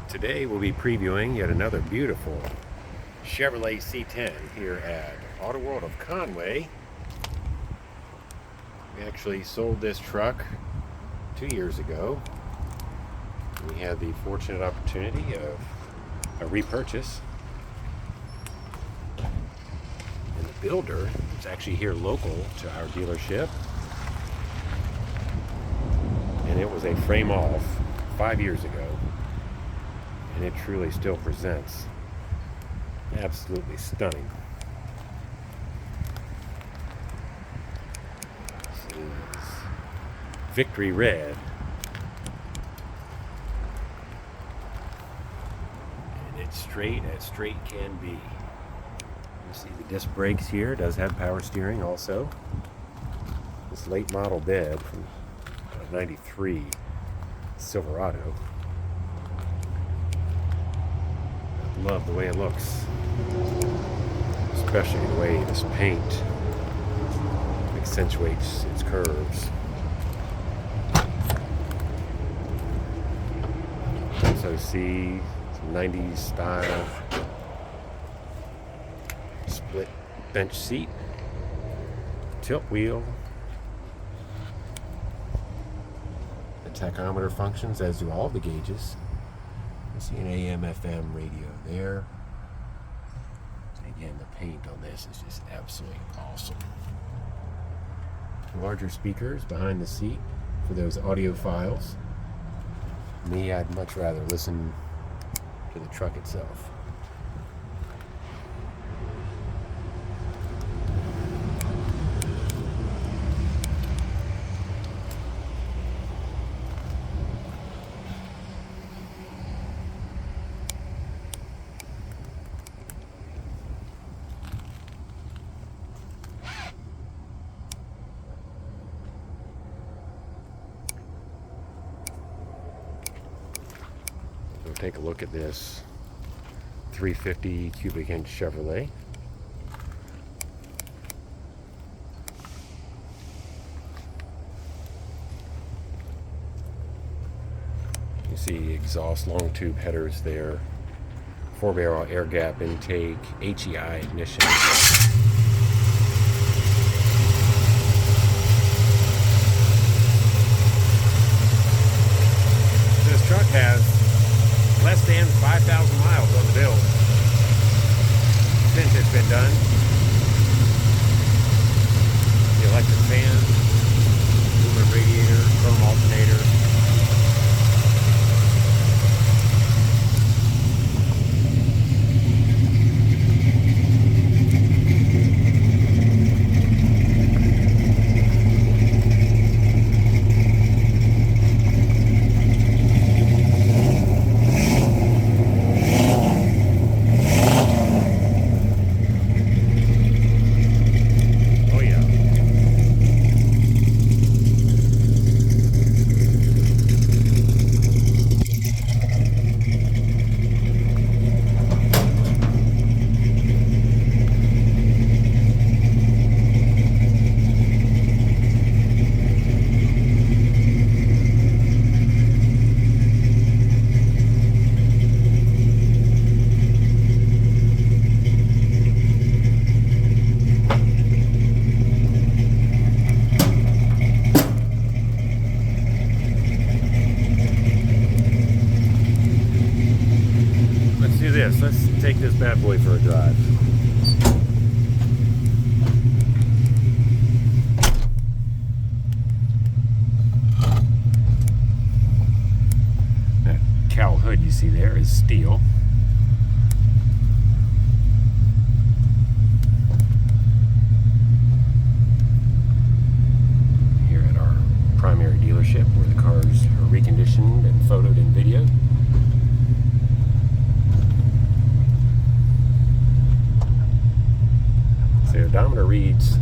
Today we'll be previewing yet another beautiful Chevrolet C10 here at AutoWorld of Conway. We actually sold this truck 2 years ago. We had the fortunate opportunity of a repurchase. And the builder is actually here local to our dealership. And it was a frame off 5 years ago. And it truly still presents absolutely stunning. This is Victory Red. And it's straight as straight can be. You see the disc brakes here. It does have power steering also. This late model bed from 93 Silverado. Love the way it looks, especially the way this paint accentuates its curves. Also see some 90s style split bench seat, tilt wheel. The tachometer functions, as do all the gauges. You see an AM, FM radio there. And again, the paint on this is just absolutely awesome. Larger speakers behind the seat for those audio files. Me, I'd much rather listen to the truck itself. We'll take a look at this 350 cubic inch Chevrolet. You see exhaust long tube headers there, 4-barrel air gap intake, HEI ignition. This truck has less than 5,000 miles on the build since it's been done. The electric fan, aluminum radiator, chrome alternator. Let's take this bad boy for a drive. That cowl hood you see there is steel. Here at our primary dealership where the cars are reconditioned and photoed in video. The odometer reads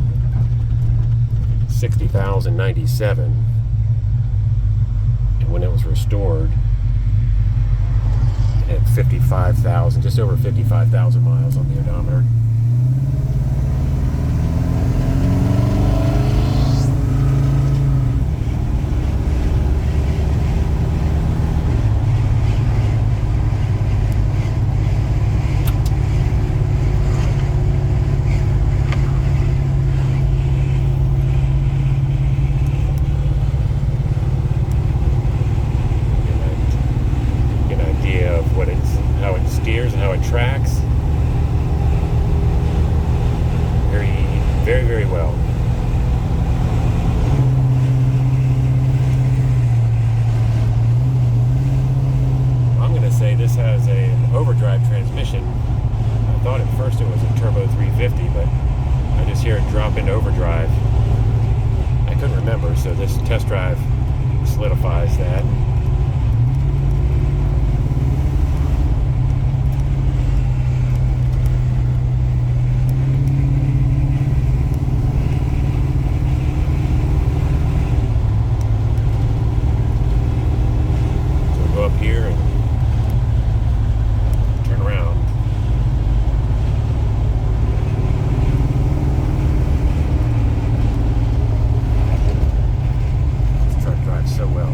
60,097, and when it was restored, it had 55,000, just over 55,000 miles on the odometer. this has an overdrive transmission. I thought at first it was a turbo 350, but I just hear it drop into overdrive. I couldn't remember, so this test drive solidifies that. Up here and turn around. This truck drives so well.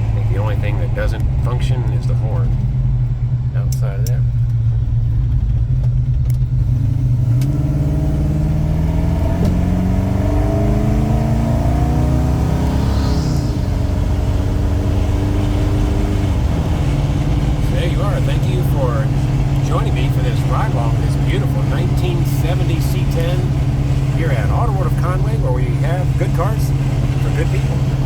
I think the only thing that doesn't function is the horn. Outside of that, thank you for joining me for this ride along with this beautiful 1970 C10 here at AutoWorld of Conway, where we have good cars for good people.